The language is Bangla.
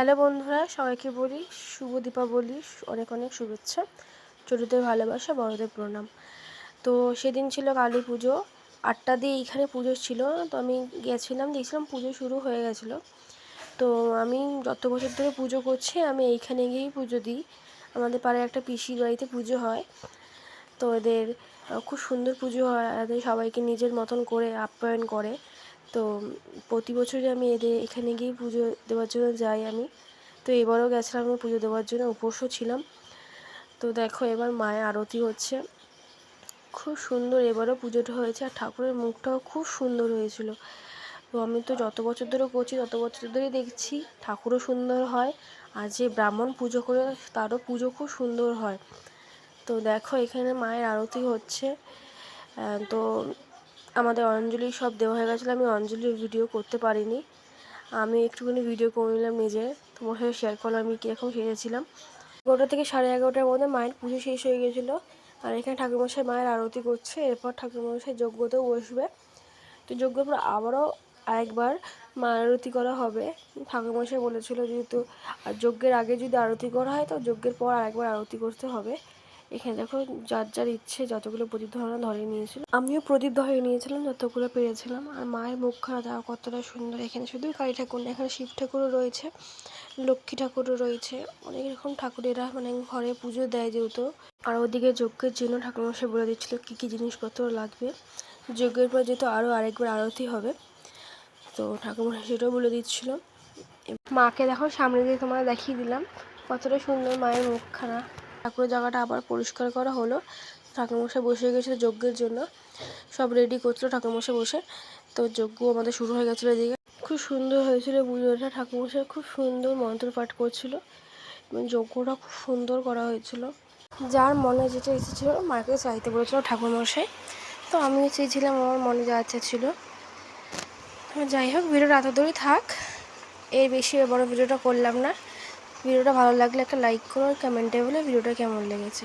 হ্যালো বন্ধুরা, সবাইকে বলি শুভ দীপাবলি, অনেক অনেক শুভেচ্ছা। ছোটোদের ভালোবাসা, বড়দের প্রণাম। তো সেদিন ছিল কালী পুজো, 8টা দিয়ে এইখানে পুজো ছিল। তো আমি গেছিলাম, দেখছিলাম পুজো শুরু হয়ে গেছিলো। তো আমি যত বছর ধরে পুজো করছি আমি এইখানে গিয়েই পুজো দিই। আমাদের পাড়ায় একটা পিসির বাড়িতে পুজো হয়। তো এদের খুব সুন্দর পুজো হয়, এদের সবাইকে নিজের মতন করে আপ্যায়ন করে। তো প্রতি বছরই আমি এদের এখানে গিয়ে পুজো দেওয়ার জন্য যাই আমি। তো এবারও গেছিলাম আমি পুজো দেওয়ার জন্য, উপোসও ছিলাম। তো দেখো এবার মায়ের আরতি হচ্ছে, খুব সুন্দর এবারও পুজোটা হয়েছে, আর ঠাকুরের মুখটাও খুব সুন্দর হয়েছিল। তো আমি তো যত বছর ধরে করছি তত বছর ধরেই দেখছি ঠাকুরও সুন্দর হয়, আর যে ব্রাহ্মণ পুজো করে তারও পুজো খুব সুন্দর হয়। তো দেখো এখানে মায়ের আরতি হচ্ছে। তো আমাদের অঞ্জলি সব দেওয়া হয়ে গেছিলো, আমি অঞ্জলির ভিডিও করতে পারিনি, আমি একটুখানি ভিডিও করে নিলাম নিজের, তোমার সাথে শেয়ার করলাম আমি কীরকম সেরেছিলাম। 11টা থেকে 11:30টার মধ্যে মায়ের পুজো শেষ হয়ে গেছিলো। আর এখানে ঠাকুরমশাই মায়ের আরতি করছে, এরপর ঠাকুরমশাই যজ্ঞতেও বসবে। তো যজ্ঞের পর আবারও আরেকবার মায়ের আরতি করা হবে। ঠাকুরমশাই বলেছিল যেহেতু আর যজ্ঞের আগে যদি আরতি করা হয় তো যজ্ঞের পর আরেকবার আরতি করতে হবে। এখানে দেখো যার যার ইচ্ছে যতগুলো প্রদীপ ধরানো ধরিয়ে নিয়েছিল, আমিও প্রদীপ ধরিয়ে নিয়েছিলাম যতগুলো পেরেছিলাম। আর মায়ের মুখখানা দেওয়া কতটা সুন্দর। এখানে শুধুই কালী ঠাকুর না, এখানে শিব ঠাকুরও রয়েছে, লক্ষ্মী ঠাকুরও রয়েছে, অনেক রকম ঠাকুরেরা মানে ঘরে পুজো দেয় যেহেতু। আর ওদিকে যজ্ঞের জন্য ঠাকুরমশাই বলে দিচ্ছিলো কী কী জিনিসপত্র লাগবে। যজ্ঞের পর যেহেতু আরও আরেকবার আরতি হবে, তো ঠাকুরমশাই সেটাও বলে দিচ্ছিলো। মাকে দেখো সামনে দিয়ে তোমাদের দেখিয়ে দিলাম কতটা সুন্দর মায়ের মুখখানা। ঠাকুরের জায়গাটা আবার পরিষ্কার করা হলো। ঠাকুরমশাই বসে গেছিলো যজ্ঞের জন্য, সব রেডি করছিলো ঠাকুরমশাই বসে। তো যজ্ঞ আমাদের শুরু হয়ে গেছিলো এদিকে। খুব সুন্দর হয়েছিল পুজোটা, ঠাকুরমশাই খুব সুন্দর মন্ত্র পাঠ করছিল এবং যজ্ঞটা খুব সুন্দর করা হয়েছিল। যার মনে যেটা এসেছিলো মাকে চাইতে বলেছিল ঠাকুরমশাই, তো আমিও চেয়েছিলাম, আমার মনে যা ইচ্ছা ছিল। যাই হোক, ভিডিওটা এত দূরই থাক, এর বেশি বড় ভিডিওটা করলাম না। ভিডিওটা ভালো লাগলে একটা লাইক করো, আর কমেন্টে বলে ভিডিওটা কেমন লেগেছে।